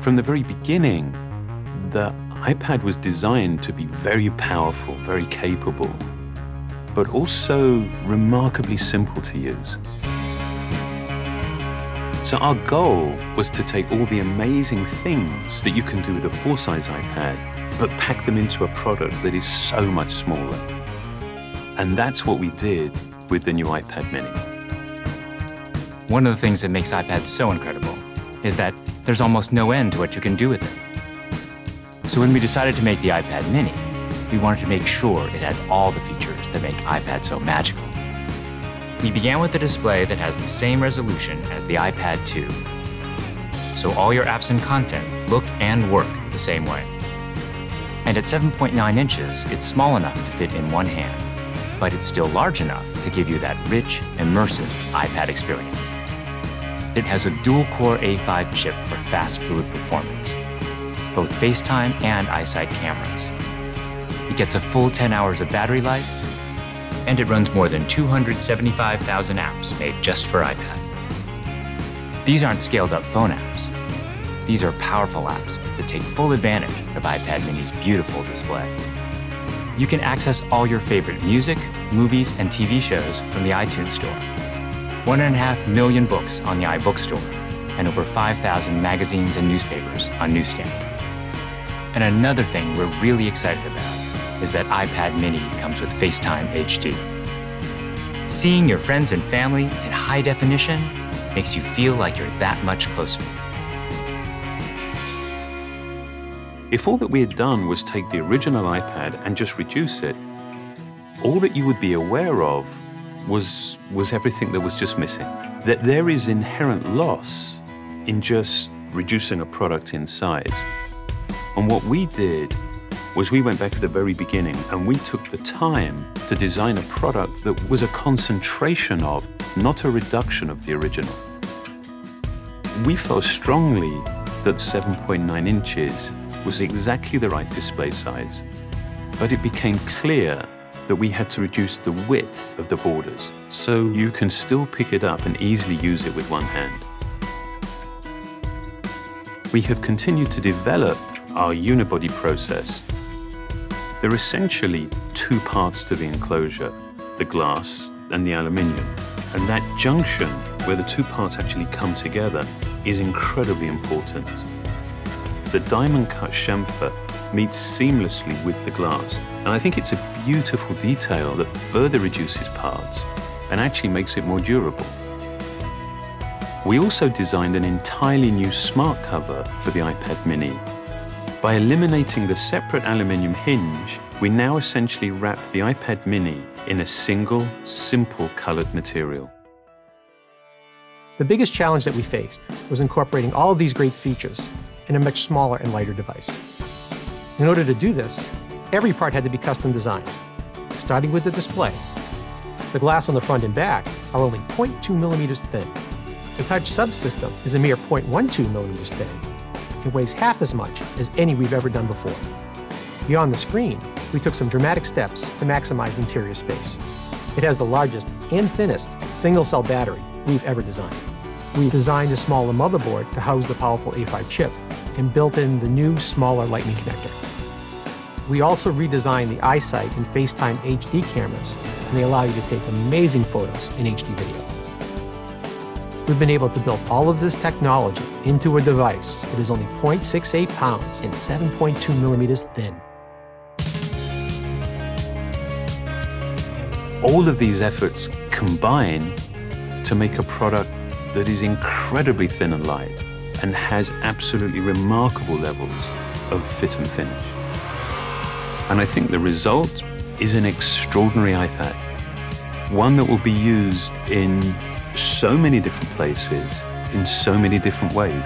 From the very beginning, the iPad was designed to be very powerful, very capable, but also remarkably simple to use. So our goal was to take all the amazing things that you can do with a full-size iPad, but pack them into a product that is so much smaller. And that's what we did with the new iPad mini. One of the things that makes iPads so incredible is that there's almost no end to what you can do with it. So when we decided to make the iPad mini, we wanted to make sure it had all the features that make iPad so magical. We began with a display that has the same resolution as the iPad 2. So all your apps and content look and work the same way. And at 7.9 inches, it's small enough to fit in one hand, but it's still large enough to give you that rich, immersive iPad experience. It has a dual-core A5 chip for fast, fluid performance, both FaceTime and iSight cameras. It gets a full 10 hours of battery life, and it runs more than 275,000 apps made just for iPad. These aren't scaled-up phone apps. These are powerful apps that take full advantage of iPad mini's beautiful display. You can access all your favorite music, movies, and TV shows from the iTunes Store. 1.5 million books on the iBook Store, and over 5,000 magazines and newspapers on Newsstand. And another thing we're really excited about is that iPad mini comes with FaceTime HD. Seeing your friends and family in high definition makes you feel like you're that much closer. If all that we had done was take the original iPad and just reduce it, all that you would be aware of was everything that was just missing. That there is inherent loss in just reducing a product in size. And what we did was we went back to the very beginning and we took the time to design a product that was a concentration of, not a reduction of the original. We felt strongly that 7.9 inches was exactly the right display size, but it became clear that we had to reduce the width of the borders so you can still pick it up and easily use it with one hand. We have continued to develop our unibody process. There are essentially two parts to the enclosure, the glass and the aluminium. And that junction where the two parts actually come together is incredibly important. The diamond cut chamfer meets seamlessly with the glass. And I think it's a beautiful detail that further reduces parts and actually makes it more durable. We also designed an entirely new smart cover for the iPad mini. By eliminating the separate aluminium hinge, we now essentially wrap the iPad mini in a single, simple colored material. The biggest challenge that we faced was incorporating all of these great features in a much smaller and lighter device. In order to do this, every part had to be custom designed, starting with the display. The glass on the front and back are only 0.2 millimeters thin. The touch subsystem is a mere 0.12 millimeters thin. It weighs half as much as any we've ever done before. Beyond the screen, we took some dramatic steps to maximize interior space. It has the largest and thinnest single-cell battery we've ever designed. We've designed a smaller motherboard to house the powerful A5 chip and built in the new, smaller Lightning connector. We also redesigned the iSight and FaceTime HD cameras, and they allow you to take amazing photos in HD video. We've been able to build all of this technology into a device that is only 0.68 pounds and 7.2 millimeters thin. All of these efforts combine to make a product that is incredibly thin and light and has absolutely remarkable levels of fit and finish. And I think the result is an extraordinary iPad, one that will be used in so many different places, in so many different ways.